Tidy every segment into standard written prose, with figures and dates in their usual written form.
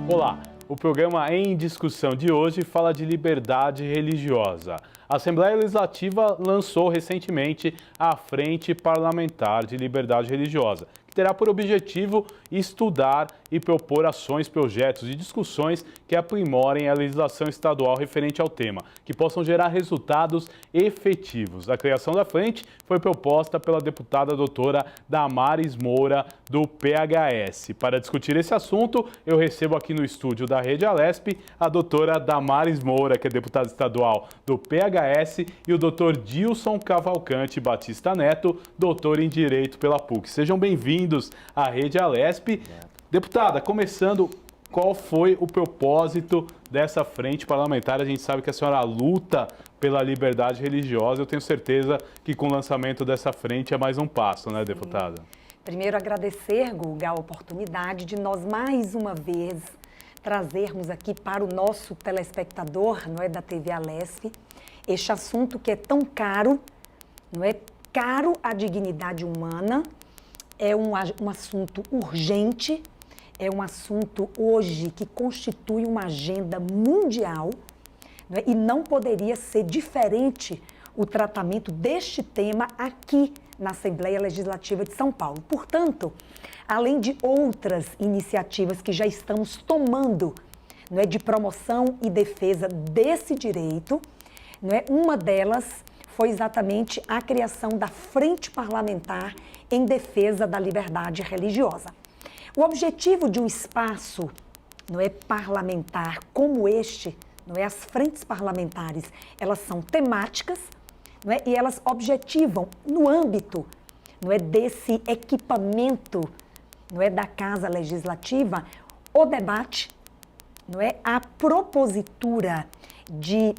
Olá, o programa Em Discussão de hoje fala de liberdade religiosa. A Assembleia Legislativa lançou recentemente a Frente Parlamentar de Liberdade Religiosa, que terá por objetivo estudar e propor ações, projetos e discussões que aprimorem a legislação estadual referente ao tema, que possam gerar resultados efetivos. A criação da frente foi proposta pela deputada doutora Damares Moura, do PHS. Para discutir esse assunto, eu recebo aqui no estúdio da Rede Alesp a doutora Damares Moura, que é deputada estadual do PHS, e o doutor Dilson Cavalcante Batista Neto, doutor em Direito pela PUC. Sejam bem-vindos à Rede Alesp. Deputada, começando, qual foi o propósito dessa frente parlamentar? A gente sabe que a senhora luta pela liberdade religiosa. Eu tenho certeza que com o lançamento dessa frente é mais um passo, né, deputada? Primeiro, agradecer, Guga, a oportunidade de nós, mais uma vez, trazermos aqui para o nosso telespectador, não é, da TV Alesp, este assunto que é tão caro, não é? Caro à dignidade humana, é um assunto urgente, é um assunto hoje que constitui uma agenda mundial, não é? E não poderia ser diferente o tratamento deste tema aqui na Assembleia Legislativa de São Paulo. Portanto, além de outras iniciativas que já estamos tomando, não é, de promoção e defesa desse direito, não é, uma delas foi exatamente a criação da Frente Parlamentar em Defesa da Liberdade Religiosa. O objetivo de um espaço, não é, parlamentar como este, não é, as frentes parlamentares, elas são temáticas, não é, e elas objetivam no âmbito, não é, desse equipamento, não é, da Casa Legislativa, o debate, não é, a propositura de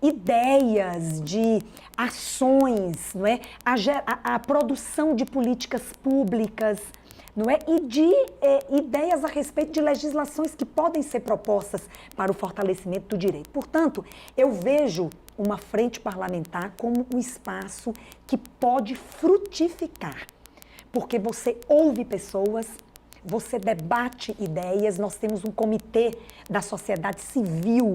ideias, de ações, não é, a produção de políticas públicas, não é, e de ideias a respeito de legislações que podem ser propostas para o fortalecimento do direito. Portanto, eu vejo uma frente parlamentar como um espaço que pode frutificar, porque você ouve pessoas, você debate ideias. Nós temos um comitê da sociedade civil,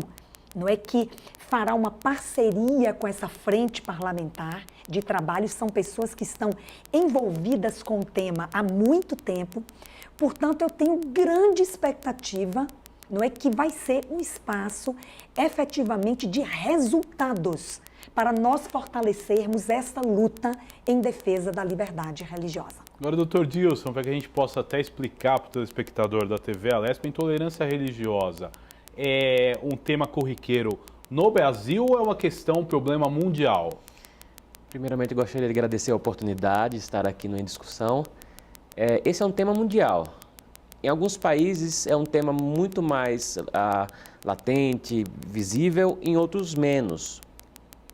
não é, que fará uma parceria com essa frente parlamentar de trabalho. São pessoas que estão envolvidas com o tema há muito tempo. Portanto, eu tenho grande expectativa, não é, que vai ser um espaço efetivamente de resultados para nós fortalecermos essa luta em defesa da liberdade religiosa. Agora, doutor Dilson, para que a gente possa até explicar para o telespectador da TV Alesp, a intolerância religiosa é um tema corriqueiro no Brasil ou é uma questão, um problema mundial? Primeiramente, eu gostaria de agradecer a oportunidade de estar aqui no Em Discussão. Esse é um tema mundial. Em alguns países é um tema muito mais latente, visível, em outros menos.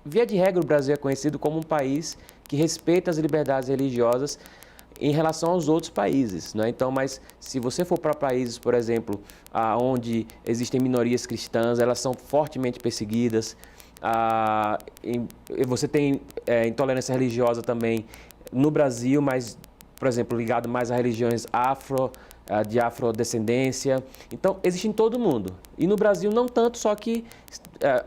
Via de regra, o Brasil é conhecido como um país que respeita as liberdades religiosas em relação aos outros países, né? Então, mas se você for para países, por exemplo, onde existem minorias cristãs, elas são fortemente perseguidas. Você tem intolerância religiosa também no Brasil, mas, por exemplo, ligado mais a religiões de afrodescendência. Então, existe em todo mundo. E no Brasil não tanto, só que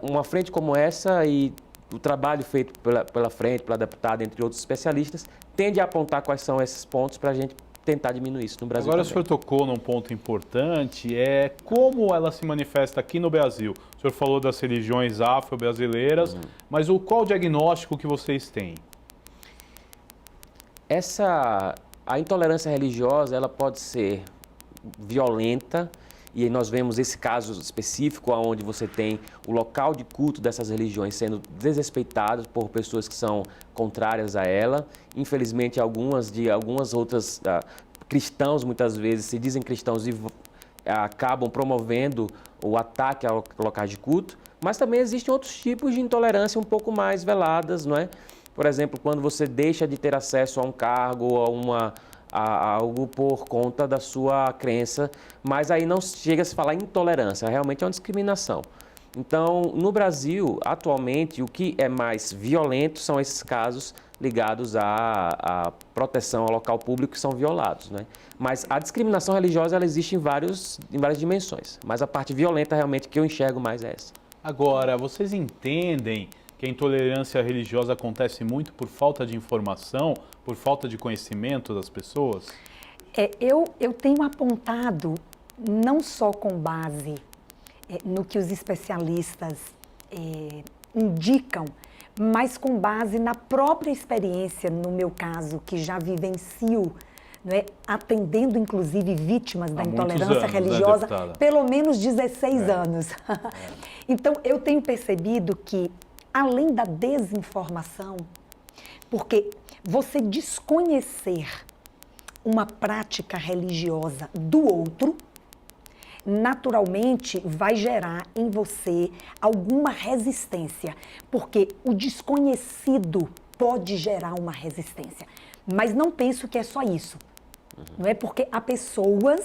uma frente como essa e o trabalho feito pela frente, pela deputada, entre outros especialistas, tende a apontar quais são esses pontos para a gente tentar diminuir isso no Brasil. Agora, também. o senhor tocou num ponto importante, é como ela se manifesta aqui no Brasil. O senhor falou das religiões afro-brasileiras, mas qual o diagnóstico que vocês têm? A intolerância religiosa, ela pode ser violenta, e nós vemos esse caso específico onde você tem o local de culto dessas religiões sendo desrespeitado por pessoas que são contrárias a ela. Infelizmente, algumas outras cristãos, muitas vezes, se dizem cristãos e acabam promovendo o ataque a locais de culto. Mas também existem outros tipos de intolerância um pouco mais veladas, não é? Por exemplo, quando você deixa de ter acesso a um cargo ou a algo por conta da sua crença, mas aí não chega a se falar intolerância, realmente é uma discriminação. Então, no Brasil, atualmente, o que é mais violento são esses casos ligados à proteção ao local público que são violados, né? Mas a discriminação religiosa, ela existe em várias dimensões. Mas a parte violenta, realmente, que eu enxergo mais é essa. Agora, vocês entendem que a intolerância religiosa acontece muito por falta de informação, por falta de conhecimento das pessoas? Eu tenho apontado, não só com base no que os especialistas indicam, mas com base na própria experiência, no meu caso, que já vivencio, não é, atendendo inclusive vítimas da intolerância religiosa, pelo menos 16 anos. Então, eu tenho percebido que, além da desinformação, porque você desconhecer uma prática religiosa do outro, naturalmente vai gerar em você alguma resistência, porque o desconhecido pode gerar uma resistência. Mas não penso que é só isso. Não é porque há pessoas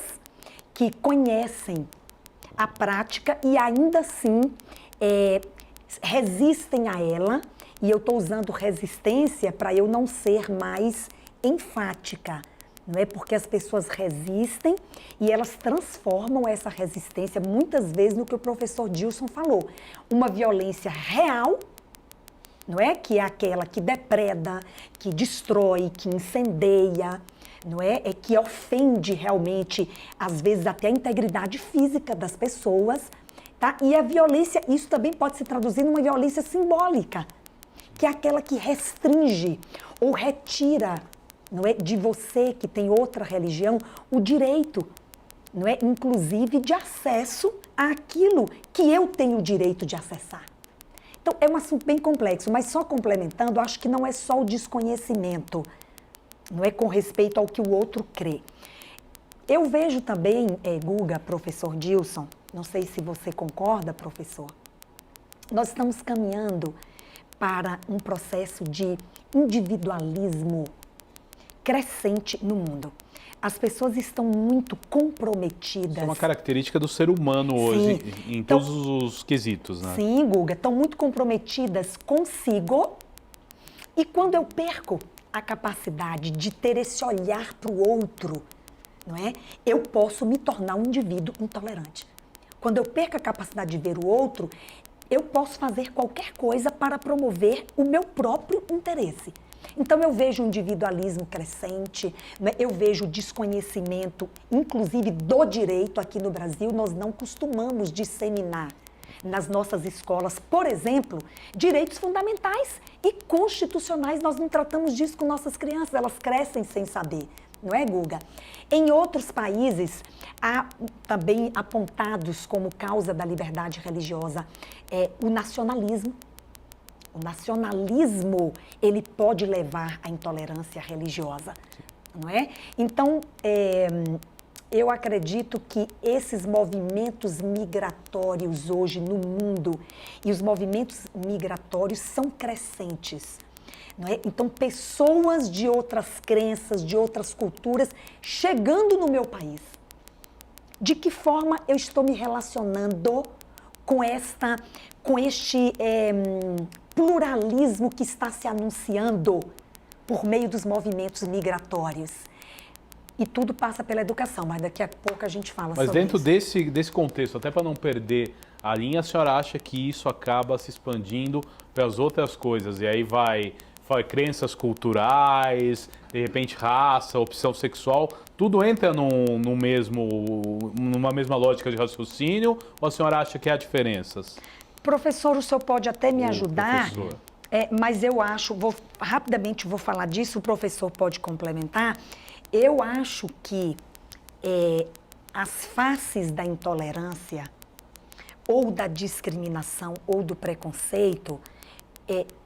que conhecem a prática e ainda assim resistem a ela, e eu estou usando resistência para eu não ser mais enfática. Não é porque as pessoas resistem e elas transformam essa resistência muitas vezes no que o professor Dilson falou, uma violência real, não é? Que é aquela que depreda, que destrói, que incendeia, não é? É que ofende realmente, às vezes até a integridade física das pessoas, tá? E a violência, isso também pode se traduzir numa violência simbólica, que é aquela que restringe ou retira, não é, de você que tem outra religião, o direito, não é, inclusive de acesso àquilo que eu tenho o direito de acessar. Então, é um assunto bem complexo, mas só complementando, acho que não é só o desconhecimento, não é, com respeito ao que o outro crê. Eu vejo também, Guga, professor Dilson, não sei se você concorda, professor, nós estamos caminhando para um processo de individualismo crescente no mundo. As pessoas estão muito comprometidas. Isso é uma característica do ser humano hoje, sim, em todos os quesitos, né? Sim, Guga, estão muito comprometidas consigo, e quando eu perco a capacidade de ter esse olhar para o outro, não é? Eu posso me tornar um indivíduo intolerante. Quando eu perco a capacidade de ver o outro, eu posso fazer qualquer coisa para promover o meu próprio interesse. Então, eu vejo o individualismo crescente, né? Eu vejo o desconhecimento, inclusive do direito aqui no Brasil. Nós não costumamos disseminar nas nossas escolas, por exemplo, direitos fundamentais e constitucionais. Nós não tratamos disso com nossas crianças, elas crescem sem saber, não é, Guga? Em outros países, há também apontados como causa da liberdade religiosa o nacionalismo. O nacionalismo, ele pode levar à intolerância religiosa, não é? Então, eu acredito que esses movimentos migratórios hoje no mundo, e os movimentos migratórios são crescentes, não é? Então, pessoas de outras crenças, de outras culturas, chegando no meu país. De que forma eu estou me relacionando com este pluralismo que está se anunciando por meio dos movimentos migratórios? E tudo passa pela educação, mas daqui a pouco a gente fala sobre isso. Mas dentro desse contexto, até para não perder a linha, a senhora acha que isso acaba se expandindo para as outras coisas? E aí vai crenças culturais, de repente raça, opção sexual, tudo entra numa mesma lógica de raciocínio, ou a senhora acha que há diferenças? Professor, o senhor pode até me ajudar, mas eu acho, rapidamente vou falar disso, o professor pode complementar. Eu acho que as faces da intolerância, ou da discriminação, ou do preconceito,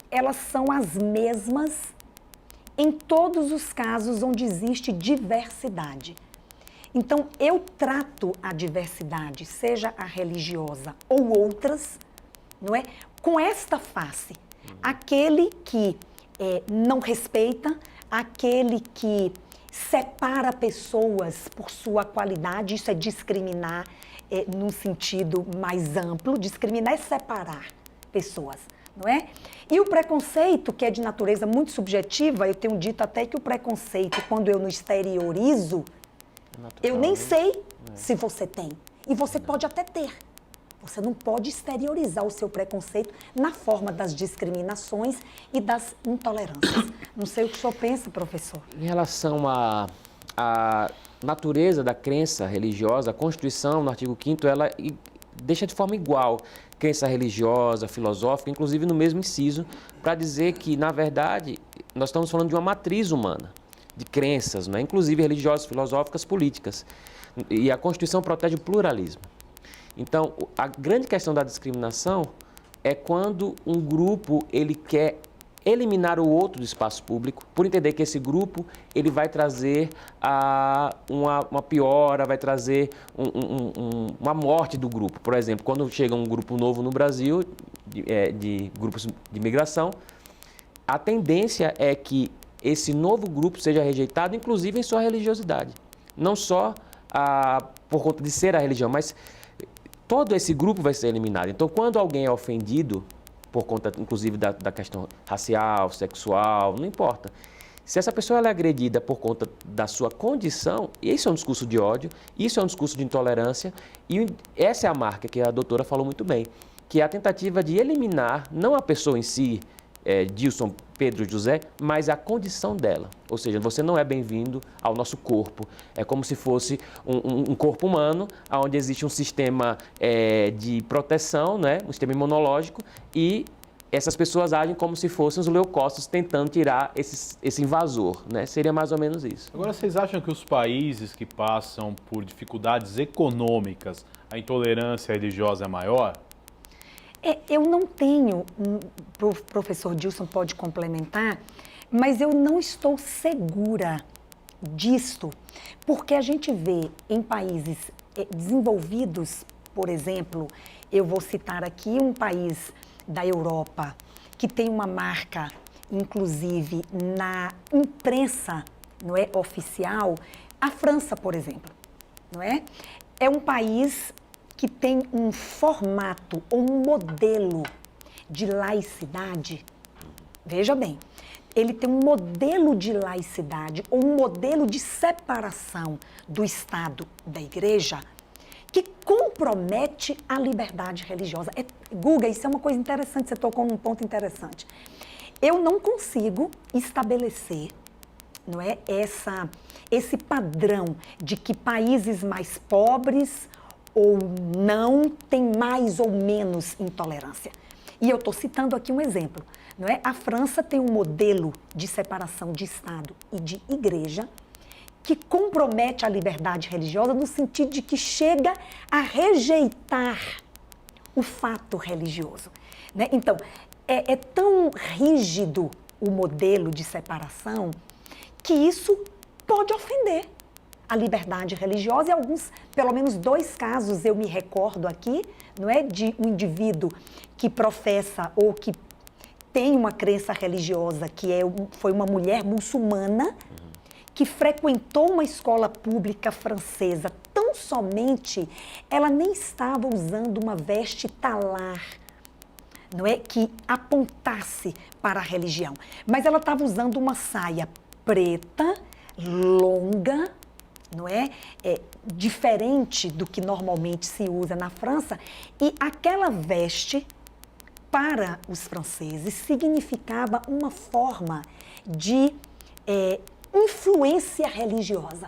elas são as mesmas em todos os casos onde existe diversidade. Então, eu trato a diversidade, seja a religiosa ou outras, não é? Com esta face. Aquele que não respeita, aquele que separa pessoas por sua qualidade, isso é discriminar num sentido mais amplo. Discriminar é separar pessoas, não é? E o preconceito, que é de natureza muito subjetiva, eu tenho dito até que o preconceito, quando eu não exteriorizo, eu nem sei se você tem. E você pode até ter. Você não pode exteriorizar o seu preconceito na forma das discriminações e das intolerâncias. Não sei o que o senhor pensa, professor. Em relação à natureza da crença religiosa, a Constituição, no artigo 5º, ela deixa de forma igual crença religiosa, filosófica, inclusive no mesmo inciso, para dizer que, na verdade, nós estamos falando de uma matriz humana, de crenças, né? Inclusive religiosas, filosóficas, políticas. E a Constituição protege o pluralismo. Então, a grande questão da discriminação é quando um grupo ele quer eliminar o outro do espaço público, por entender que esse grupo ele vai trazer uma piora, vai trazer uma morte do grupo. Por exemplo, quando chega um grupo novo no Brasil, de grupos de imigração, a tendência é que esse novo grupo seja rejeitado, inclusive em sua religiosidade. Não só por conta de ser a religião, mas todo esse grupo vai ser eliminado. Então, quando alguém é ofendido, por conta, inclusive, da questão racial, sexual, não importa. Se essa pessoa ela é agredida por conta da sua condição, isso é um discurso de ódio, isso é um discurso de intolerância, e essa é a marca que a doutora falou muito bem, que é a tentativa de eliminar, não a pessoa em si, Dilson, Pedro, José, mas a condição dela. Ou seja, você não é bem-vindo ao nosso corpo. É como se fosse um corpo humano, onde existe um sistema de proteção, né? Um sistema imunológico, e essas pessoas agem como se fossem os leucócitos tentando tirar esse invasor, né? Seria mais ou menos isso. Agora, vocês acham que os países que passam por dificuldades econômicas, a intolerância religiosa é maior? Eu não tenho, o professor Dilson pode complementar, mas eu não estou segura disto, porque a gente vê em países desenvolvidos, por exemplo, eu vou citar aqui um país da Europa que tem uma marca, inclusive na imprensa, não é, oficial, a França, por exemplo, não é? É um país que tem um formato ou um modelo de laicidade. Veja bem, ele tem um modelo de laicidade ou um modelo de separação do Estado da Igreja que compromete a liberdade religiosa. Guga, isso é uma coisa interessante, você tocou num ponto interessante. Eu não consigo estabelecer, não é, esse padrão de que países mais pobres ou não têm mais ou menos intolerância. E eu estou citando aqui um exemplo, não é? A França tem um modelo de separação de Estado e de Igreja que compromete a liberdade religiosa no sentido de que chega a rejeitar o fato religioso, né? Então, é tão rígido o modelo de separação que isso pode ofender a liberdade religiosa. E alguns, pelo menos 2 casos eu me recordo aqui, não é, de um indivíduo que professa ou que tem uma crença religiosa, que foi uma mulher muçulmana que frequentou uma escola pública francesa. Tão somente ela nem estava usando uma veste talar, não é, que apontasse para a religião, mas ela estava usando uma saia preta, longa, não é? Diferente do que normalmente se usa na França, e aquela veste, para os franceses, significava uma forma de influência religiosa.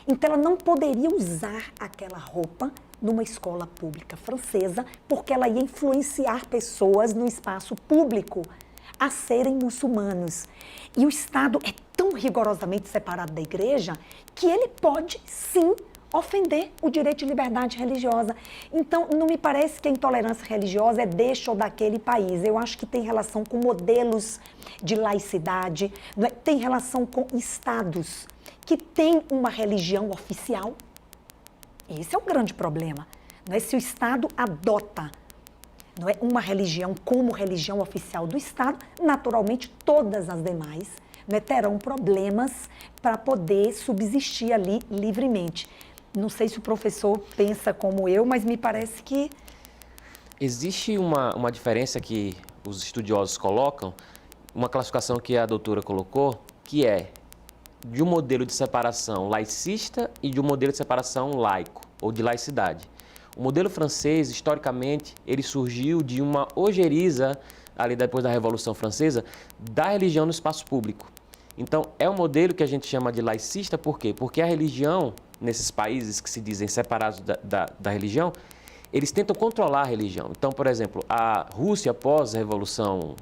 Então, ela não poderia usar aquela roupa numa escola pública francesa, porque ela ia influenciar pessoas no espaço público a serem muçulmanos. E o Estado é tão rigorosamente separado da Igreja que ele pode, sim, ofender o direito de liberdade religiosa. Então, não me parece que a intolerância religiosa é deste ou daquele país. Eu acho que tem relação com modelos de laicidade, não é? Tem relação com estados que têm uma religião oficial. Esse é um grande problema, não é? Se o Estado adota, não é, uma religião como religião oficial do Estado, naturalmente todas as demais né, terão problemas para poder subsistir ali livremente. Não sei se o professor pensa como eu, mas me parece que... Existe uma diferença que os estudiosos colocam, uma classificação que a doutora colocou, que é de um modelo de separação laicista e de um modelo de separação laico, ou de laicidade. O modelo francês, historicamente, ele surgiu de uma ojeriza, ali depois da Revolução Francesa, da religião no espaço público. Então, é um modelo que a gente chama de laicista, por quê? Porque a religião, nesses países que se dizem separados da religião, eles tentam controlar a religião. Então, por exemplo, a Rússia, após a Revolução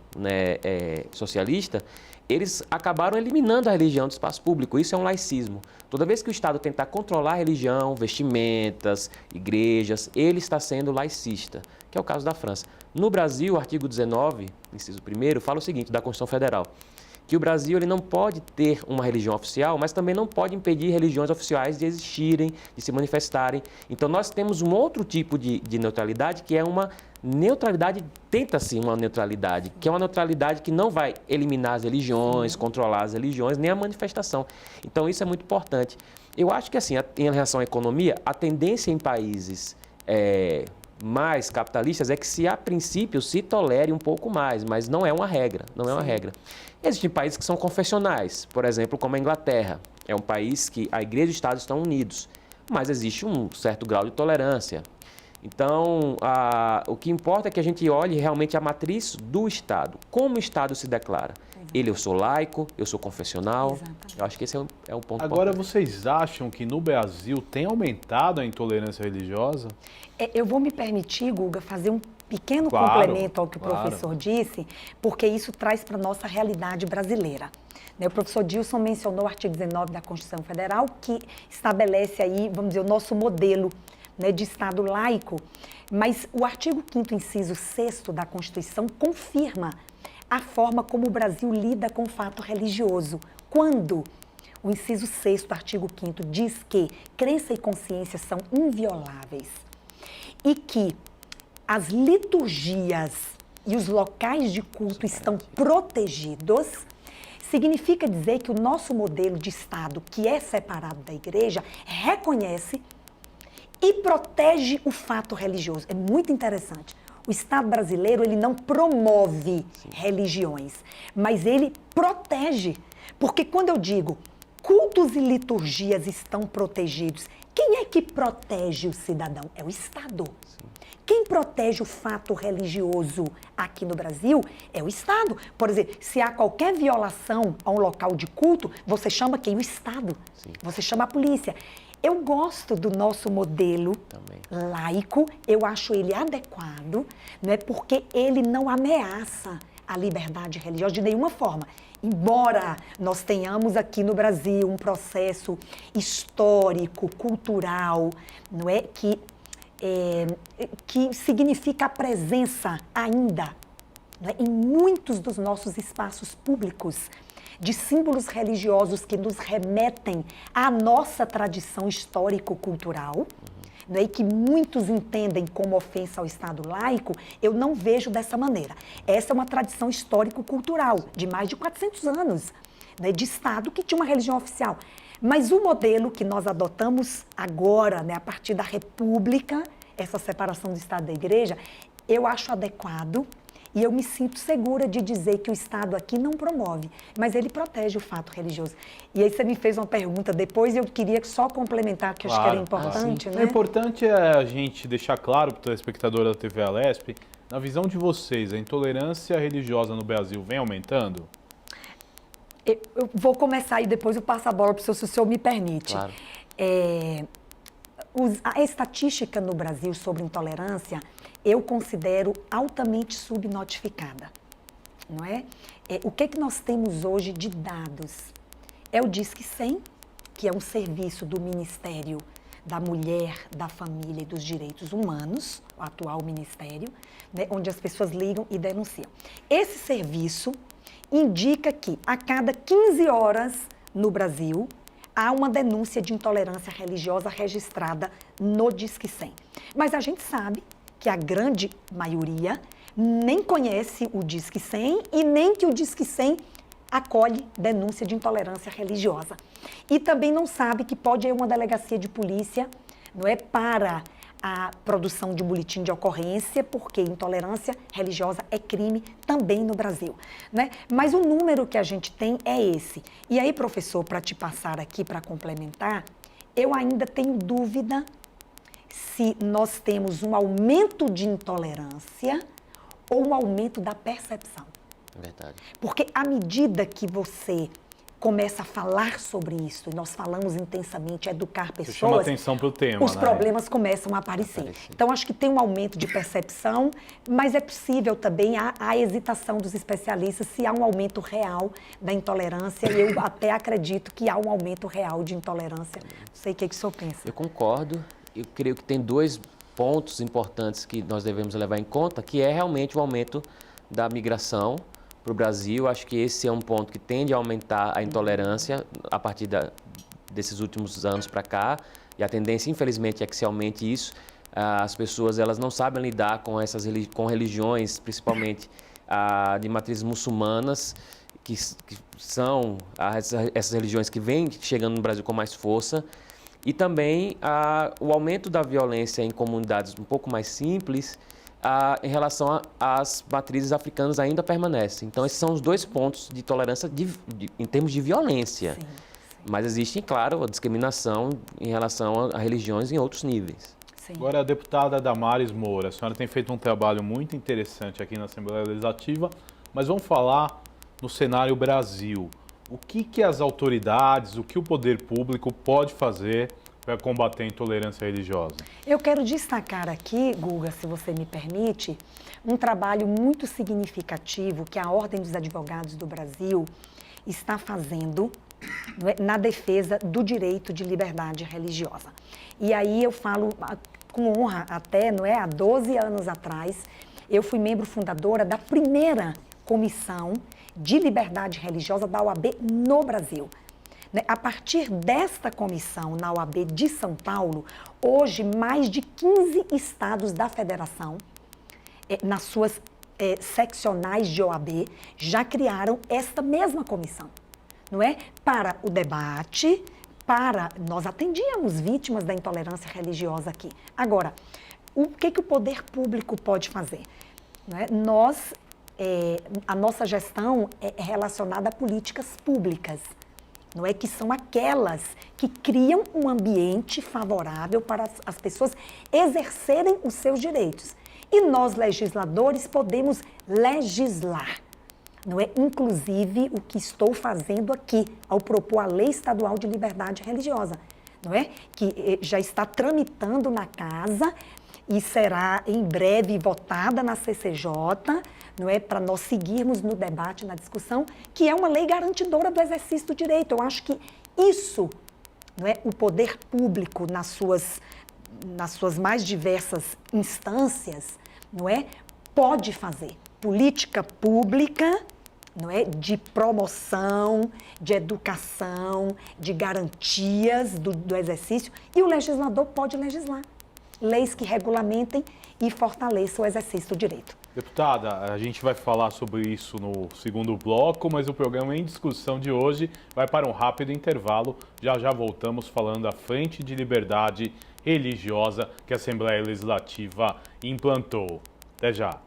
socialista, eles acabaram eliminando a religião do espaço público. Isso é um laicismo. Toda vez que o Estado tentar controlar a religião, vestimentas, igrejas, ele está sendo laicista, que é o caso da França. No Brasil, o artigo 19, inciso 1º, fala o seguinte, da Constituição Federal, que o Brasil ele não pode ter uma religião oficial, mas também não pode impedir religiões oficiais de existirem, de se manifestarem. Então, nós temos um outro tipo de neutralidade, que é uma neutralidade, tenta-se uma neutralidade, que é uma neutralidade que não vai eliminar as religiões, controlar as religiões, nem a manifestação. Então, isso é muito importante. Eu acho que, assim, em relação à economia, a tendência em países mais capitalistas é que a princípio se tolere um pouco mais, mas não é uma regra, não é uma regra. Existem países que são confessionais, por exemplo, como a Inglaterra. É um país que a Igreja e o Estado estão unidos, mas existe um certo grau de tolerância. Então, o que importa é que a gente olhe realmente a matriz do Estado. Como o Estado se declara? Eu sou laico, eu sou confessional. Exatamente. Eu acho que esse é o ponto Agora, importante. vocês acham que no Brasil tem aumentado a intolerância religiosa? Eu vou me permitir, Guga, fazer um pequeno Claro, complemento ao que o professor disse, porque isso traz para a nossa realidade brasileira. O professor Dilson mencionou o artigo 19 da Constituição Federal, que estabelece aí, vamos dizer, o nosso modelo, né, de Estado laico, mas o artigo 5º, inciso 6º da Constituição confirma a forma como o Brasil lida com o fato religioso. Quando o inciso 6º do artigo 5º diz que crença e consciência são invioláveis e que as liturgias e os locais de culto estão protegidos, significa dizer que o nosso modelo de Estado, que é separado da igreja, reconhece e protege o fato religioso. É muito interessante. O Estado brasileiro, ele não promove religiões, mas ele protege. Porque quando eu digo cultos e liturgias estão protegidos, quem é que protege o cidadão? É o Estado. Sim. Quem protege o fato religioso aqui no Brasil é o Estado. Por exemplo, se há qualquer violação a um local de culto, você chama quem? O Estado. Sim. Você chama a polícia. Eu gosto do nosso modelo laico, eu acho ele adequado, né, porque ele não ameaça a liberdade religiosa de nenhuma forma. Embora nós tenhamos aqui no Brasil um processo histórico, cultural, não é, que significa a presença ainda, né, em muitos dos nossos espaços públicos, de símbolos religiosos que nos remetem à nossa tradição histórico-cultural, né, e que muitos entendem como ofensa ao Estado laico, eu não vejo dessa maneira. Essa é uma tradição histórico-cultural de mais de 400 anos, né, de Estado que tinha uma religião oficial. Mas o modelo que nós adotamos agora, né, a partir da República, essa separação do Estado e da Igreja, eu acho adequado. E eu me sinto segura de dizer que o Estado aqui não promove, mas ele protege o fato religioso. E aí você me fez uma pergunta depois e eu queria só complementar, que eu acho que era importante, né? O importante é a gente deixar claro para o telespectador da TV Alesp, na visão de vocês, a intolerância religiosa no Brasil vem aumentando? Eu vou começar e depois eu passo a bola para o senhor, se o senhor me permite. Claro. A estatística no Brasil sobre intolerância, eu considero altamente subnotificada, não é? O que nós temos hoje de dados? É o Disque 100, que é um serviço do Ministério da Mulher, da Família e dos Direitos Humanos, o atual ministério, né, onde as pessoas ligam e denunciam. Esse serviço indica que a cada 15 horas no Brasil, há uma denúncia de intolerância religiosa registrada no Disque 100. Mas a gente sabe que a grande maioria nem conhece o Disque 100 e nem que o Disque 100 acolhe denúncia de intolerância religiosa. E também não sabe que pode ir uma delegacia de polícia, não é, para a produção de boletim de ocorrência, porque intolerância religiosa é crime também no Brasil, né? Mas o número que a gente tem é esse. E aí, professor, para te passar aqui, para complementar, eu ainda tenho dúvida se nós temos um aumento de intolerância ou um aumento da percepção. Verdade. Porque à medida que você começa a falar sobre isso, e nós falamos intensamente, educar pessoas, você chama atenção para o tema, os problemas começam a aparecer. Então, acho que tem um aumento de percepção, mas é possível também a hesitação dos especialistas se há um aumento real da intolerância, e eu até acredito que há um aumento real de intolerância. Não sei o que o senhor pensa. Eu concordo. Eu creio que tem dois pontos importantes que nós devemos levar em conta, que é realmente o aumento da migração para o Brasil. Acho que esse é um ponto que tende a aumentar a intolerância a partir desses últimos anos para cá, e a tendência, infelizmente, é que se aumente isso. As pessoas elas não sabem lidar com religiões, principalmente de matrizes muçulmanas, que são essas religiões que vêm chegando no Brasil com mais força, e também o aumento da violência em comunidades um pouco mais simples, em relação às matrizes africanas ainda permanece. Então, esses são os dois pontos de tolerância em termos de violência. Sim. Mas existe, claro, a discriminação em relação a religiões em outros níveis. Sim. Agora, a deputada Damares Moura, a senhora tem feito um trabalho muito interessante aqui na Assembleia Legislativa, mas vamos falar no cenário Brasil. O que as autoridades, o que o poder público pode fazer para combater a intolerância religiosa? Eu quero destacar aqui, Guga, se você me permite, um trabalho muito significativo que a Ordem dos Advogados do Brasil está fazendo na defesa do direito de liberdade religiosa. E aí eu falo com honra até, não é? Há 12 anos atrás, eu fui membro fundadora da primeira comissão de liberdade religiosa da OAB no Brasil. A partir desta comissão na OAB de São Paulo, hoje mais de 15 estados da federação, nas suas seccionais de OAB, já criaram esta mesma comissão, não é? Para o debate, nós atendíamos vítimas da intolerância religiosa aqui. Agora, o que o poder público pode fazer? Não é? A nossa gestão é relacionada a políticas públicas, não é, que são aquelas que criam um ambiente favorável para as pessoas exercerem os seus direitos. E nós, legisladores, podemos legislar, não é? Inclusive o que estou fazendo aqui, ao propor a Lei Estadual de Liberdade Religiosa, não é? Que já está tramitando na casa e será em breve votada na CCJ, não é, para nós seguirmos no debate, na discussão, que é uma lei garantidora do exercício do direito. Eu acho que isso, não é, o poder público nas suas mais diversas instâncias, não é, pode fazer política pública, não é, de promoção, de educação, de garantias do exercício, e o legislador pode legislar leis que regulamentem e fortaleçam o exercício do direito. Deputada, a gente vai falar sobre isso no segundo bloco, mas o programa Em Discussão de hoje vai para um rápido intervalo. Já voltamos falando da Frente de Liberdade Religiosa que a Assembleia Legislativa implantou. Até já.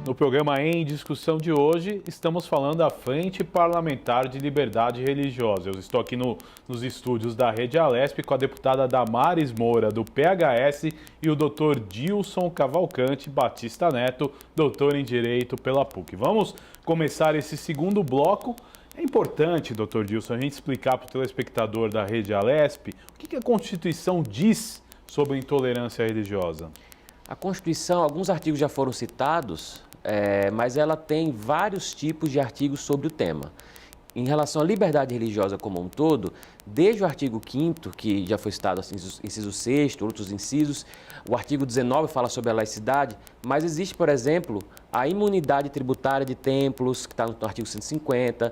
No programa Em Discussão de hoje, estamos falando da Frente Parlamentar de Liberdade Religiosa. Eu estou aqui nos estúdios da Rede Alesp com a deputada Damares Moura, do PHS, e o doutor Dilson Cavalcante Batista Neto, doutor em Direito pela PUC. Vamos começar esse segundo bloco. É importante, doutor Dilson, a gente explicar para o telespectador da Rede Alesp o que a Constituição diz sobre a intolerância religiosa. A Constituição, alguns artigos já foram citados, mas ela tem vários tipos de artigos sobre o tema. Em relação à liberdade religiosa como um todo, desde o artigo 5º, que já foi citado, assim, inciso 6º, outros incisos, o artigo 19 fala sobre a laicidade, mas existe, por exemplo, a imunidade tributária de templos, que está no artigo 150.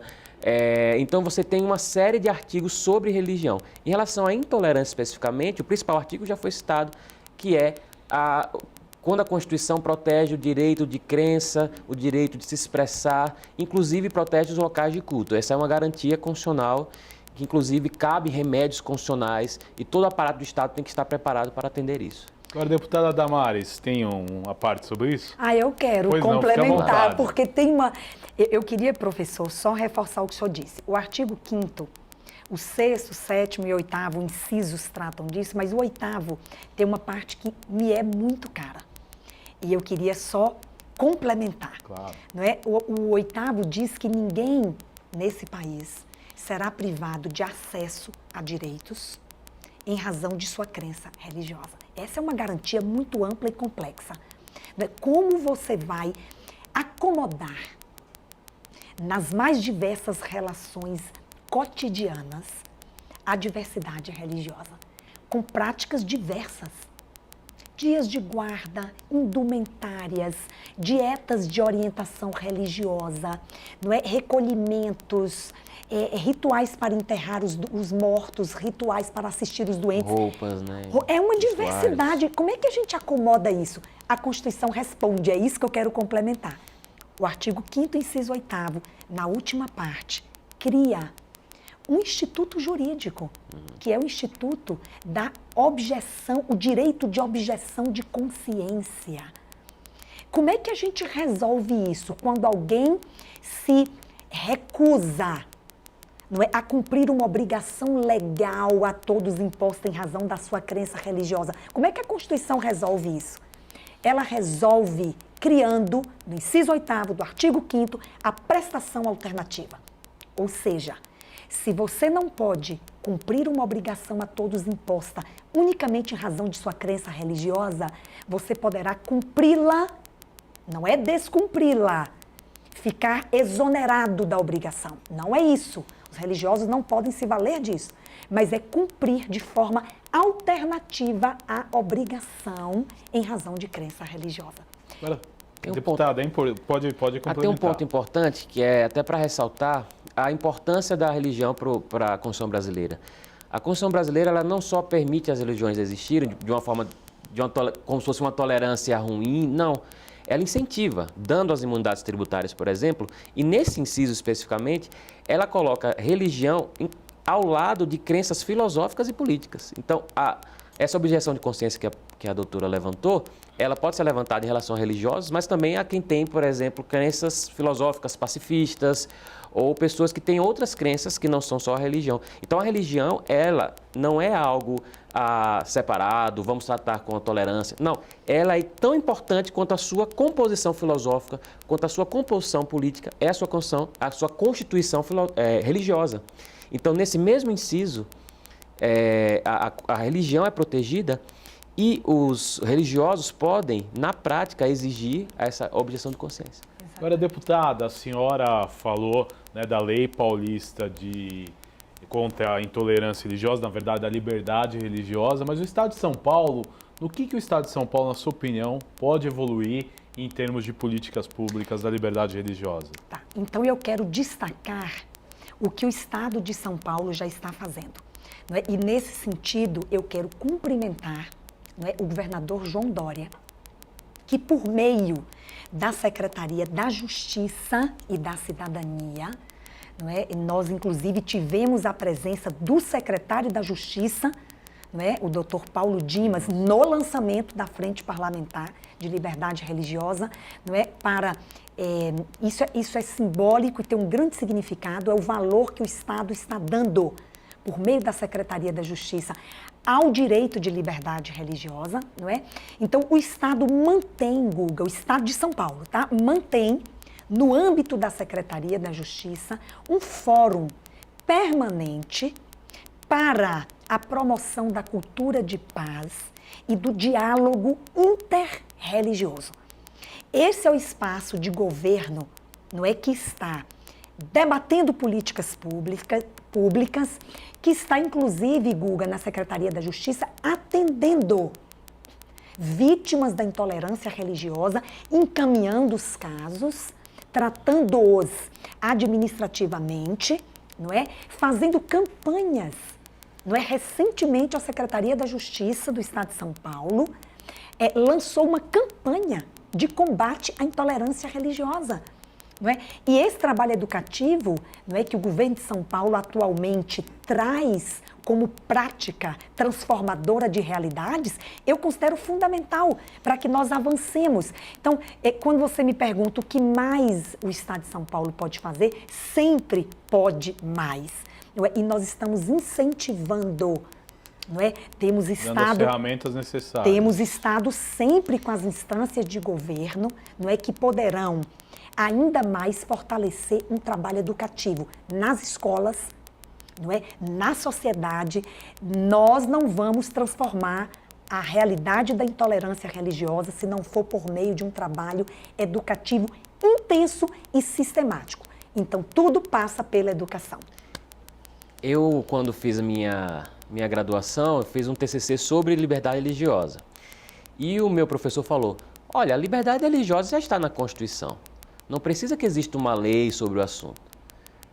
Então, você tem uma série de artigos sobre religião. Em relação à intolerância especificamente, o principal artigo já foi citado, que é quando a Constituição protege o direito de crença, o direito de se expressar, inclusive protege os locais de culto. Essa é uma garantia constitucional, que inclusive cabe remédios constitucionais e todo o aparato do Estado tem que estar preparado para atender isso. Agora, deputada Damares, tem uma parte sobre isso? Eu quero Pois não, fica à complementar, vontade. porque tem uma... Eu queria, professor, só reforçar o que o senhor disse. O artigo 5º, o 6º, 7º e 8º incisos tratam disso, mas o 8º tem uma parte que me é muito cara. E eu queria só complementar. Claro. Não é? O 8º diz que ninguém nesse país será privado de acesso a direitos em razão de sua crença religiosa. Essa é uma garantia muito ampla e complexa. Como você vai acomodar nas mais diversas relações cotidianas a diversidade religiosa, com práticas diversas? Dias de guarda, indumentárias, dietas de orientação religiosa, não é? Recolhimentos, rituais para enterrar os mortos, rituais para assistir os doentes. Roupas, né? É uma diversidade. Como é que a gente acomoda isso? A Constituição responde, é isso que eu quero complementar. O artigo 5º, inciso 8º, na última parte, cria um instituto jurídico, que é o Instituto da Objeção, o direito de objeção de consciência. Como é que a gente resolve isso quando alguém se recusa, não é, a cumprir uma obrigação legal a todos imposta em razão da sua crença religiosa? Como é que a Constituição resolve isso? Ela resolve criando, no inciso 8º do artigo 5º, a prestação alternativa. Ou seja, se você não pode cumprir uma obrigação a todos imposta unicamente em razão de sua crença religiosa, você poderá cumpri-la, não é descumpri-la, ficar exonerado da obrigação. Não é isso. Os religiosos não podem se valer disso, mas é cumprir de forma alternativa à obrigação em razão de crença religiosa. Agora, Tem um deputada, pode complementar. Tem um ponto importante, que é até para ressaltar a importância da religião para a Constituição brasileira. A Constituição brasileira ela não só permite as religiões existirem de uma forma, como se fosse uma tolerância ruim, não. Ela incentiva, dando as imunidades tributárias, por exemplo, e nesse inciso especificamente, ela coloca religião ao lado de crenças filosóficas e políticas. Então, essa objeção de consciência que a doutora levantou, ela pode ser levantada em relação a religiosos, mas também a quem tem, por exemplo, crenças filosóficas pacifistas ou pessoas que têm outras crenças que não são só a religião. Então, a religião, ela não é algo separado, vamos tratar com a tolerância. Não, ela é tão importante quanto a sua composição filosófica, quanto a sua composição política, é a sua constituição religiosa. Então, nesse mesmo inciso, a religião é protegida e os religiosos podem, na prática, exigir essa objeção de consciência. Agora, deputada, a senhora falou, né, da lei paulista contra a intolerância religiosa, na verdade, a liberdade religiosa, mas o Estado de São Paulo, no que o Estado de São Paulo, na sua opinião, pode evoluir em termos de políticas públicas da liberdade religiosa? Tá. Então, eu quero destacar o que o Estado de São Paulo já está fazendo. Não é? E, nesse sentido, eu quero cumprimentar, não é, o governador João Dória, que, por meio da Secretaria da Justiça e da Cidadania, não é, nós, inclusive, tivemos a presença do secretário da Justiça, não é, o doutor Paulo Dimas, no lançamento da Frente Parlamentar de Liberdade Religiosa, não é, isso é simbólico e tem um grande significado, é o valor que o Estado está dando, por meio da Secretaria da Justiça, ao direito de liberdade religiosa, não é? Então, o Estado mantém, Guga, o Estado de São Paulo, tá? Mantém, no âmbito da Secretaria da Justiça, um fórum permanente para a promoção da cultura de paz e do diálogo interreligioso. Esse é o espaço de governo, não é, que está debatendo políticas públicas, que está, inclusive, Guga, na Secretaria da Justiça, atendendo vítimas da intolerância religiosa, encaminhando os casos, tratando-os administrativamente, não é? Fazendo campanhas. Não é? Recentemente, a Secretaria da Justiça do Estado de São Paulo lançou uma campanha de combate à intolerância religiosa. Não é? E esse trabalho educativo, não é, que o governo de São Paulo atualmente traz como prática transformadora de realidades, eu considero fundamental para que nós avancemos. Então, quando você me pergunta o que mais o Estado de São Paulo pode fazer, sempre pode mais. Não é? E nós estamos incentivando, não é? Temos Dando as ferramentas necessárias. Temos estado sempre com as instâncias de governo, não é, que poderão ainda mais fortalecer um trabalho educativo nas escolas, não é? Na sociedade. Nós não vamos transformar a realidade da intolerância religiosa se não for por meio de um trabalho educativo intenso e sistemático. Então, tudo passa pela educação. Eu, quando fiz a minha graduação, eu fiz um TCC sobre liberdade religiosa. E o meu professor falou, olha, a liberdade religiosa já está na Constituição. Não precisa que exista uma lei sobre o assunto.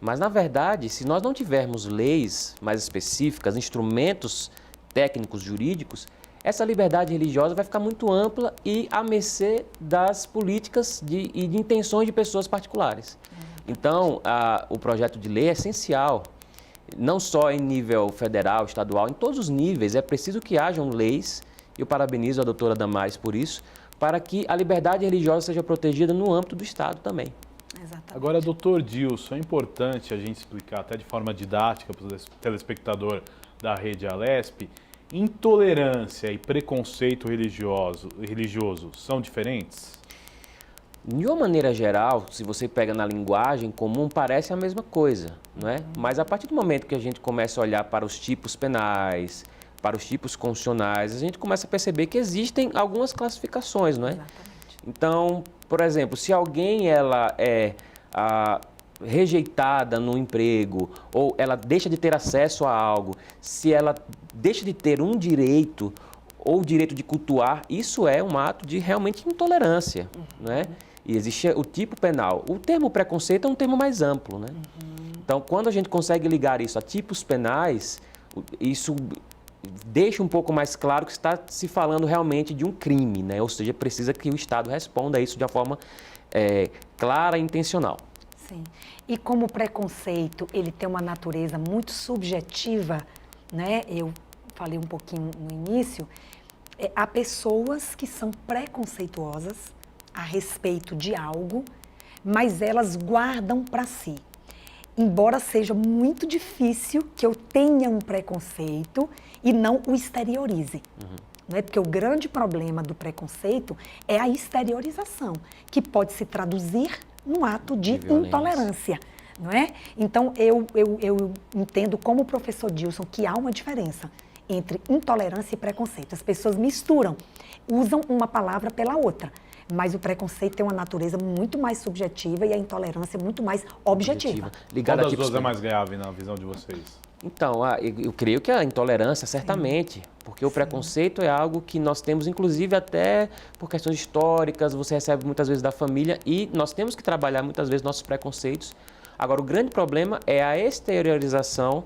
Mas, na verdade, se nós não tivermos leis mais específicas, instrumentos técnicos, jurídicos, essa liberdade religiosa vai ficar muito ampla e à mercê das políticas e de intenções de pessoas particulares. Então, o projeto de lei é essencial, não só em nível federal, estadual, em todos os níveis. É preciso que hajam leis, e eu parabenizo a doutora Damares por isso, para que a liberdade religiosa seja protegida no âmbito do Estado também. Exatamente. Agora, doutor Dilson, é importante a gente explicar até de forma didática para o telespectador da Rede Alesp, intolerância e preconceito religioso são diferentes? De uma maneira geral, se você pega na linguagem comum, parece a mesma coisa, não é? Mas a partir do momento que a gente começa a olhar para os tipos penais, para os tipos constitucionais, a gente começa a perceber que existem algumas classificações, não é? Exatamente. Então, por exemplo, se alguém ela é rejeitada no emprego, ou ela deixa de ter acesso a algo, se ela deixa de ter um direito, ou o direito de cultuar, isso é um ato de realmente intolerância, não é? E existe o tipo penal. O termo preconceito é um termo mais amplo, né? Então, quando a gente consegue ligar isso a tipos penais, isso deixa um pouco mais claro que está se falando realmente de um crime, né? Ou seja, precisa que o Estado responda a isso de uma forma clara e intencional. Sim. E como o preconceito, ele tem uma natureza muito subjetiva, né? Eu falei um pouquinho no início, há pessoas que são preconceituosas a respeito de algo, mas elas guardam para si. Embora seja muito difícil que eu tenha um preconceito e não o exteriorize. Não é? Porque o grande problema do preconceito é a exteriorização, que pode se traduzir num ato de intolerância. Não é? Então, eu entendo, como o professor Dilson, que há uma diferença entre intolerância e preconceito. As pessoas misturam, usam uma palavra pela outra. Mas o preconceito tem uma natureza muito mais subjetiva e a intolerância muito mais objetiva. Qual das duas é mais grave na visão de vocês? Então, eu creio que a intolerância, certamente, porque o preconceito é algo que nós temos, inclusive, até por questões históricas, você recebe muitas vezes da família e nós temos que trabalhar muitas vezes nossos preconceitos. Agora, o grande problema é a exteriorização,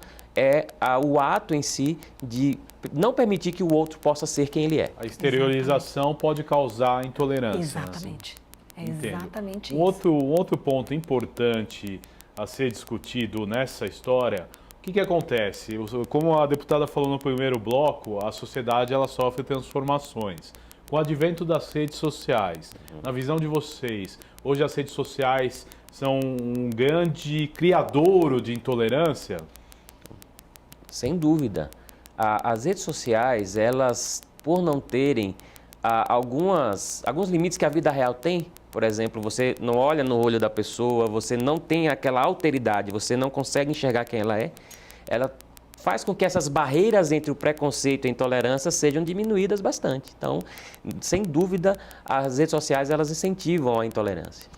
o ato em si de não permitir que o outro possa ser quem ele é. A exteriorização pode causar intolerância. Exatamente. Né? É exatamente Um isso. outro ponto importante a ser discutido nessa história, o que acontece? Como a deputada falou no primeiro bloco, a sociedade ela sofre transformações. Com o advento das redes sociais, na visão de vocês, hoje as redes sociais são um grande criadouro de intolerância? Sem dúvida. As redes sociais, elas, por não terem alguns limites que a vida real tem, por exemplo, você não olha no olho da pessoa, você não tem aquela alteridade, você não consegue enxergar quem ela faz com que essas barreiras entre o preconceito e a intolerância sejam diminuídas bastante. Então, sem dúvida, as redes sociais, elas incentivam a intolerância.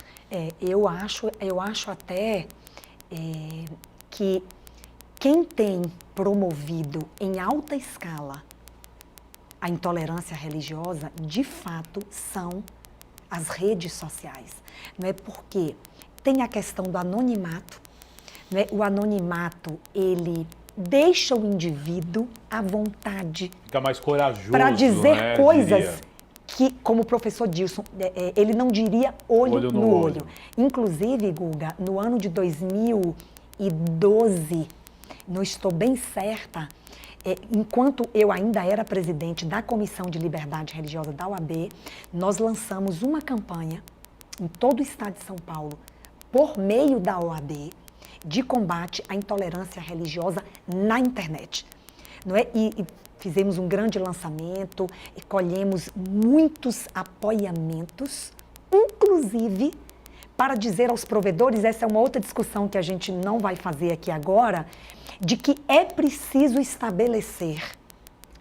Eu acho até que quem tem promovido em alta escala a intolerância religiosa, de fato, são as redes sociais. Não é porque tem a questão do anonimato, não é? O anonimato, ele deixa o indivíduo à vontade. Fica mais corajoso, para dizer né, coisas que, como o professor Dilson, ele não diria olho no olho. Inclusive, Guga, no ano de 2012, não estou bem certa, enquanto eu ainda era presidente da Comissão de Liberdade Religiosa da OAB, nós lançamos uma campanha em todo o estado de São Paulo, por meio da OAB, de combate à intolerância religiosa na internet. Não é? E fizemos um grande lançamento, e colhemos muitos apoiamentos, inclusive para dizer aos provedores, essa é uma outra discussão que a gente não vai fazer aqui agora, de que é preciso estabelecer,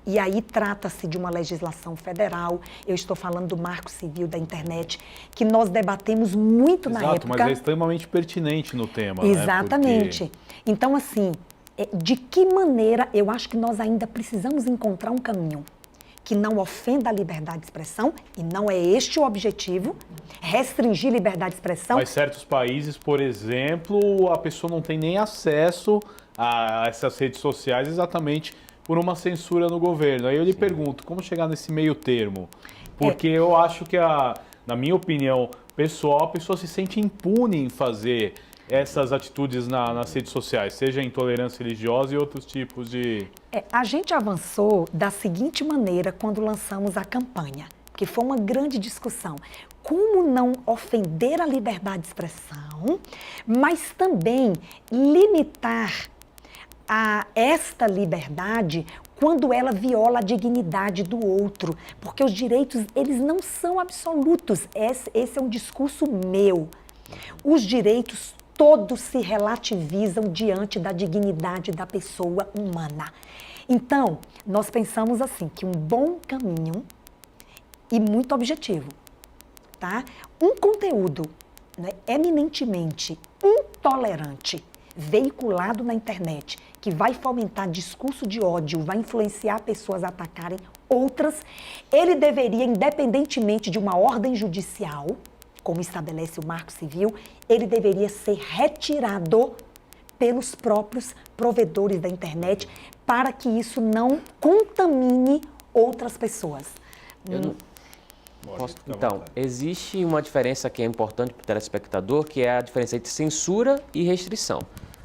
e aí trata-se de uma legislação federal, eu estou falando do Marco Civil da Internet, que nós debatemos muito na época. Mas é extremamente pertinente no tema. Exatamente. Né? Porque... Então, assim, de que maneira eu acho que nós ainda precisamos encontrar um caminho que não ofenda a liberdade de expressão, e não é este o objetivo, restringir liberdade de expressão. Mas certos países, por exemplo, a pessoa não tem nem acesso a essas redes sociais exatamente por uma censura no governo. Aí eu lhe pergunto, como chegar nesse meio termo? Porque eu acho que, na minha opinião pessoal, a pessoa se sente impune em fazer essas atitudes nas redes sociais, seja intolerância religiosa e outros tipos de... A gente avançou da seguinte maneira quando lançamos a campanha, que foi uma grande discussão. Como não ofender a liberdade de expressão, mas também limitar a esta liberdade quando ela viola a dignidade do outro, porque os direitos, eles não são absolutos. Esse é um discurso meu. Os direitos todos se relativizam diante da dignidade da pessoa humana. Então, nós pensamos assim, que um bom caminho e muito objetivo, tá? Um conteúdo, né, eminentemente intolerante, veiculado na internet, que vai fomentar discurso de ódio, vai influenciar pessoas a atacarem outras, ele deveria, independentemente de uma ordem judicial, como estabelece o Marco Civil, ele deveria ser retirado pelos próprios provedores da internet para que isso não contamine outras pessoas. Então, existe uma diferença que é importante para o telespectador, que é a diferença entre censura e restrição.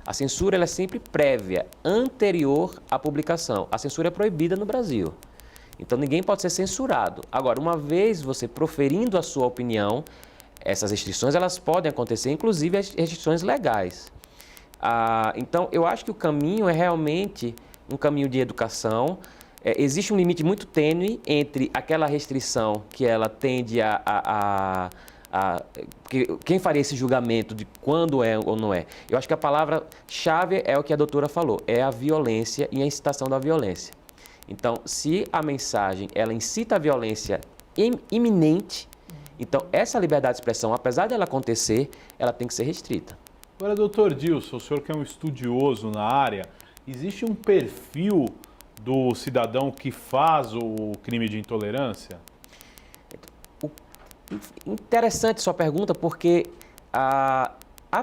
A censura ela é sempre prévia, anterior à publicação. A censura é proibida no Brasil. Então, ninguém pode ser censurado. Agora, uma vez você proferindo a sua opinião, essas restrições elas podem acontecer, inclusive as restrições legais. Então, eu acho que o caminho é realmente um caminho de educação. Existe um limite muito tênue entre aquela restrição que ela tende quem faria esse julgamento de quando é ou não é? Eu acho que a palavra-chave é o que a doutora falou, é a violência e a incitação da violência. Então, se a mensagem ela incita a violência iminente, então essa liberdade de expressão, apesar dela acontecer, ela tem que ser restrita. Agora, doutor Dilson, o senhor que é um estudioso na área, existe um perfil do cidadão que faz o crime de intolerância? Interessante sua pergunta, porque a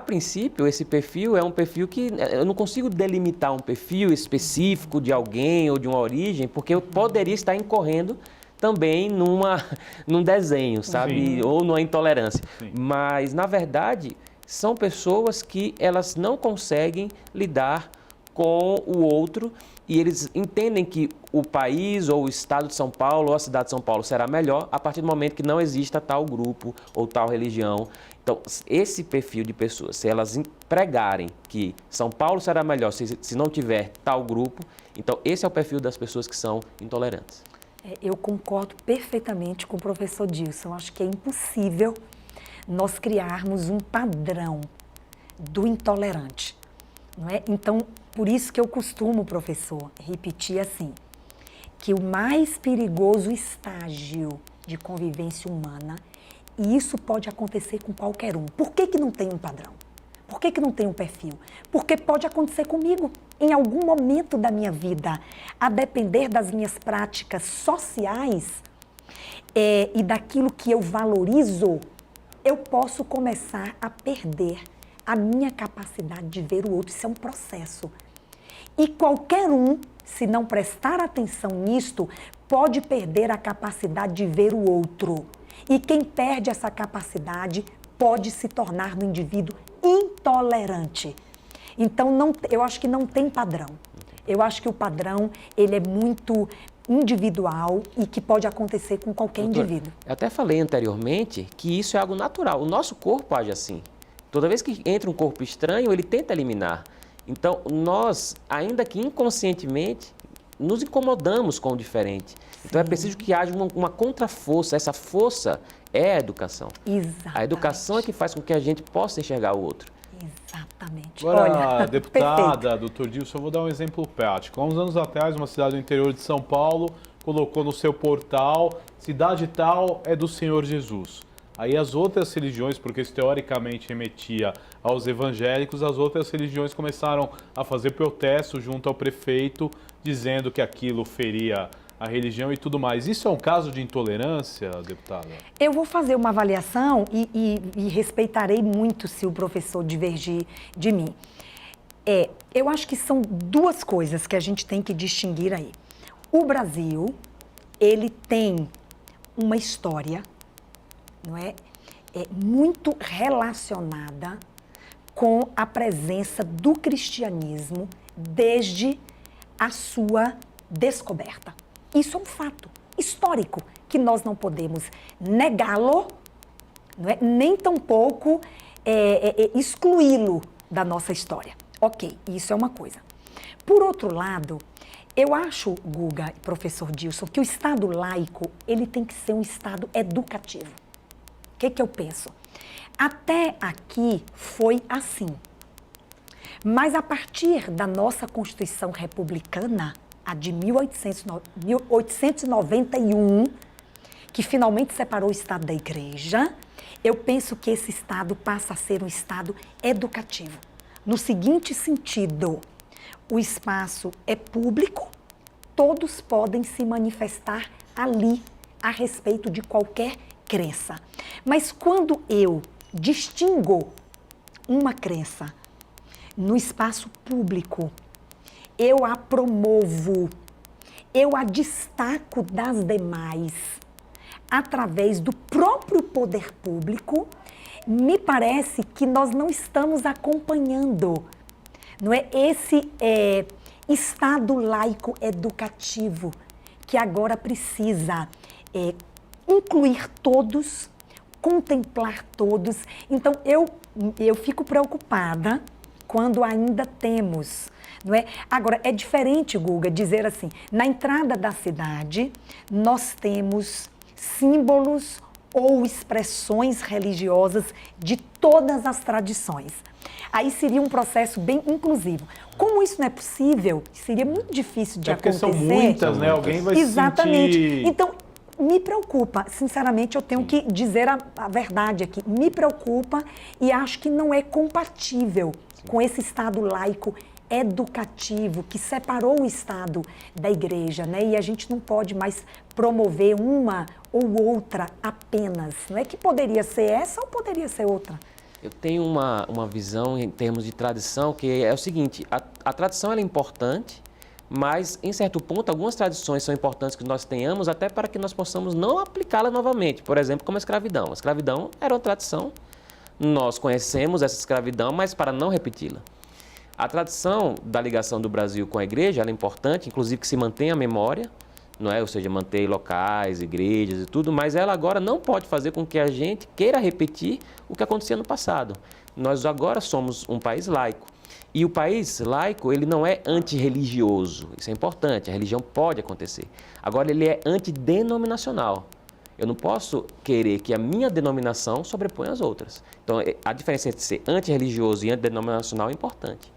princípio esse perfil é um perfil que eu não consigo delimitar um perfil específico de alguém ou de uma origem, porque eu poderia estar incorrendo também num desenho, sabe? Sim. Ou numa intolerância. Sim. Mas, na verdade, são pessoas que elas não conseguem lidar com o outro e eles entendem que o país ou o estado de São Paulo ou a cidade de São Paulo será melhor a partir do momento que não exista tal grupo ou tal religião. Então, esse perfil de pessoas, se elas pregarem que São Paulo será melhor se não tiver tal grupo, então esse é o perfil das pessoas que são intolerantes. Eu concordo perfeitamente com o professor Dilson. Acho que é impossível nós criarmos um padrão do intolerante, não é? Então, por isso que eu costumo, professor, repetir assim, que o mais perigoso estágio de convivência humana, e isso pode acontecer com qualquer um. Por que não tem um padrão? Por que não tem um perfil? Porque pode acontecer comigo em algum momento da minha vida, a depender das minhas práticas sociais e daquilo que eu valorizo, eu posso começar a perder a minha capacidade de ver o outro. Isso é um processo. E qualquer um, se não prestar atenção nisto, pode perder a capacidade de ver o outro. E quem perde essa capacidade pode se tornar um indivíduo intolerante. Então, eu acho que não tem padrão. Eu acho que o padrão, ele é muito individual e que pode acontecer com qualquer indivíduo. Eu até falei anteriormente que isso é algo natural. O nosso corpo age assim. Toda vez que entra um corpo estranho, ele tenta eliminar. Então, nós, ainda que inconscientemente, nos incomodamos com o diferente. Então, é preciso que haja uma contraforça. Essa força é a educação. Exatamente. A educação é que faz com que a gente possa enxergar o outro. Exatamente. Agora, Olha, deputada, doutor Dilson, eu vou dar um exemplo prático. Há uns anos atrás, uma cidade do interior de São Paulo colocou no seu portal, cidade tal é do Senhor Jesus. Aí as outras religiões, porque isso teoricamente remetia aos evangélicos, as outras religiões começaram a fazer protesto junto ao prefeito, dizendo que aquilo feria a religião e tudo mais. Isso é um caso de intolerância, deputada? Eu vou fazer uma avaliação e respeitarei muito se o professor divergir de mim. Eu acho que são duas coisas que a gente tem que distinguir aí. O Brasil, ele tem uma história, não é, muito relacionada com a presença do cristianismo desde a sua descoberta. Isso é um fato histórico que nós não podemos negá-lo, não é? Nem tampouco excluí-lo da nossa história. Ok, isso é uma coisa. Por outro lado, eu acho, Guga e professor Dilson, que o Estado laico ele tem que ser um Estado educativo. O que eu penso? Até aqui foi assim. Mas a partir da nossa Constituição Republicana, a de 1891, que finalmente separou o Estado da Igreja, eu penso que esse Estado passa a ser um Estado educativo. No seguinte sentido, o espaço é público, todos podem se manifestar ali a respeito de qualquer crença. Mas quando eu distingo uma crença no espaço público, eu a promovo, eu a destaco das demais através do próprio poder público, me parece que nós não estamos acompanhando, não é, esse Estado laico educativo que agora precisa incluir todos, contemplar todos. Então, eu fico preocupada quando ainda temos, não é? Agora, é diferente, Guga, dizer assim, na entrada da cidade, nós temos símbolos ou expressões religiosas de todas as tradições. Aí seria um processo bem inclusivo. Como isso não é possível, seria muito difícil de acontecer. Porque são muitas, né? Alguém vai Exatamente. se sentir... Então, me preocupa, sinceramente, eu tenho que dizer a verdade aqui, me preocupa e acho que não é compatível com esse Estado laico educativo que separou o Estado da Igreja, né? E a gente não pode mais promover uma ou outra apenas, não é que poderia ser essa ou poderia ser outra. Eu tenho uma visão em termos de tradição que é o seguinte, a tradição ela é importante, mas em certo ponto algumas tradições são importantes que nós tenhamos até para que nós possamos não aplicá-la novamente, por exemplo, como a escravidão. A escravidão era uma tradição, nós conhecemos essa escravidão, mas para não repeti-la. A tradição da ligação do Brasil com a igreja ela é importante, inclusive que se mantenha a memória, não é? Ou seja, manter locais, igrejas e tudo, mas ela agora não pode fazer com que a gente queira repetir o que acontecia no passado. Nós agora somos um país laico. E o país laico, ele não é antirreligioso, isso é importante, a religião pode acontecer. Agora, ele é antidenominacional. Eu não posso querer que a minha denominação sobreponha as outras. Então, a diferença entre ser antirreligioso e antidenominacional é importante.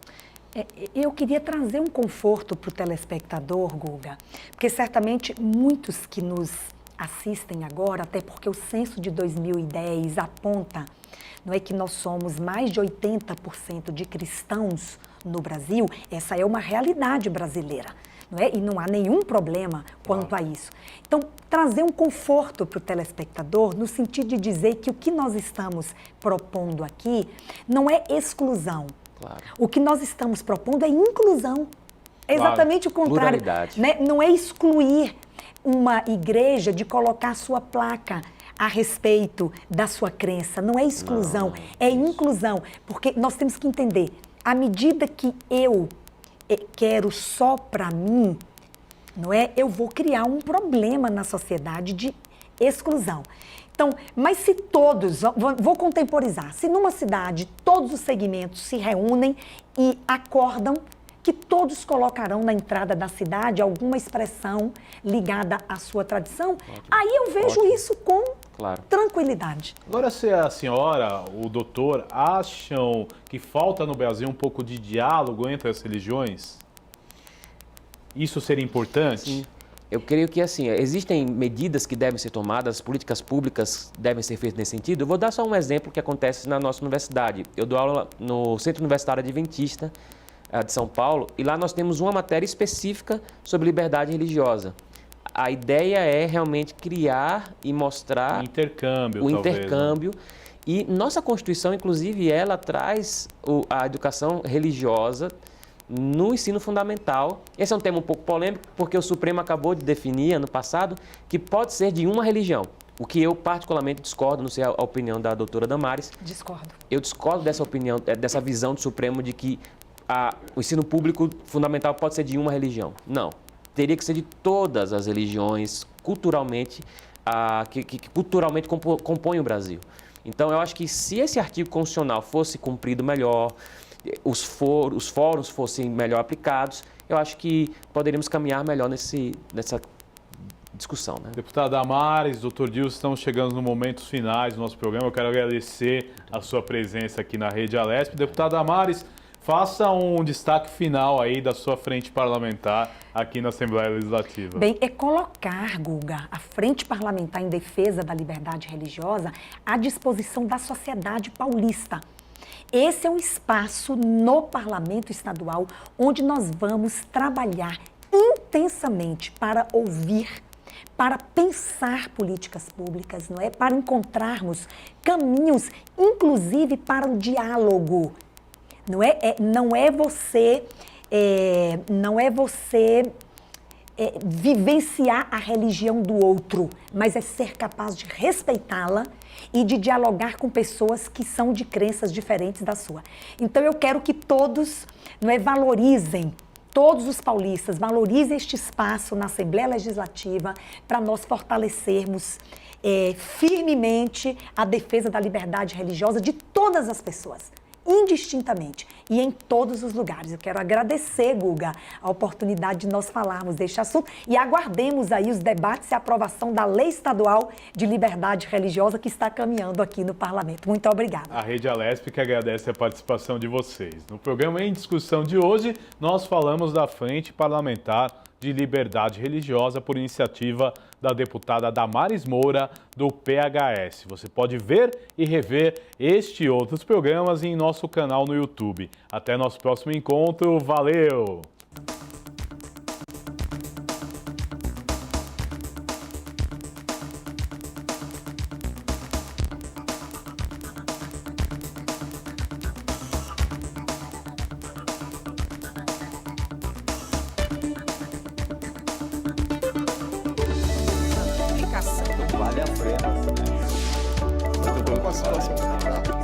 Eu queria trazer um conforto para o telespectador, Guga, porque certamente muitos que nos assistem agora, até porque o censo de 2010 aponta não é que nós somos mais de 80% de cristãos no Brasil, essa é uma realidade brasileira. Não é? E não há nenhum problema quanto a isso. Então, trazer um conforto para o telespectador no sentido de dizer que o que nós estamos propondo aqui não é exclusão. Claro. O que nós estamos propondo é inclusão. É exatamente o contrário. Né? Não é excluir uma igreja de colocar sua placa a respeito da sua crença. Não é exclusão, é inclusão. Porque nós temos que entender, à medida que eu quero só para mim, não é? Eu vou criar um problema na sociedade de exclusão. Então, mas se todos, vou contemporizar, se numa cidade todos os segmentos se reúnem e acordam que todos colocarão na entrada da cidade alguma expressão ligada à sua tradição, aí eu vejo isso com tranquilidade. Agora, se a senhora, o doutor, acham que falta no Brasil um pouco de diálogo entre as religiões? Isso seria importante? Sim. Eu creio que, assim, existem medidas que devem ser tomadas, políticas públicas devem ser feitas nesse sentido. Eu vou dar só um exemplo que acontece na nossa universidade. Eu dou aula no Centro Universitário Adventista de São Paulo, e lá nós temos uma matéria específica sobre liberdade religiosa. A ideia é realmente criar e mostrar o intercâmbio. E nossa Constituição, inclusive, ela traz a educação religiosa no ensino fundamental. Esse é um tema um pouco polêmico, porque o Supremo acabou de definir, ano passado, que pode ser de uma religião. O que eu particularmente discordo, não sei a opinião da doutora Damares. Discordo. Eu discordo dessa opinião, dessa visão do Supremo de que o ensino público fundamental pode ser de uma religião. Não. Teria que ser de todas as religiões, culturalmente, que culturalmente compõem o Brasil. Então, eu acho que se esse artigo constitucional fosse cumprido melhor, os fóruns fossem melhor aplicados, eu acho que poderíamos caminhar melhor nessa discussão. Né? Deputada Damares, doutor Dilson, estamos chegando nos momentos finais do nosso programa. Eu quero agradecer a sua presença aqui na Rede Alesp. Deputada Damares, faça um destaque final aí da sua frente parlamentar aqui na Assembleia Legislativa. Bem, é colocar, Guga, a frente parlamentar em defesa da liberdade religiosa à disposição da sociedade paulista. Esse é um espaço no Parlamento Estadual onde nós vamos trabalhar intensamente para ouvir, para pensar políticas públicas, não é? Para encontrarmos caminhos, inclusive para o diálogo. Não é você vivenciar a religião do outro, mas é ser capaz de respeitá-la e de dialogar com pessoas que são de crenças diferentes da sua. Então eu quero que todos valorizem, todos os paulistas valorizem este espaço na Assembleia Legislativa para nós fortalecermos firmemente a defesa da liberdade religiosa de todas as pessoas, indistintamente e em todos os lugares. Eu quero agradecer, Guga, a oportunidade de nós falarmos deste assunto e aguardemos aí os debates e a aprovação da Lei Estadual de Liberdade Religiosa que está caminhando aqui no Parlamento. Muito obrigada. A Rede Alesp que agradece a participação de vocês. No programa Em Discussão de hoje, nós falamos da Frente Parlamentar de Liberdade Religiosa por iniciativa da deputada Damares Moura, do PHS. Você pode ver e rever este e outros programas em nosso canal no YouTube. Até nosso próximo encontro. Valeu! Vale a pena. Muito bom com a situação.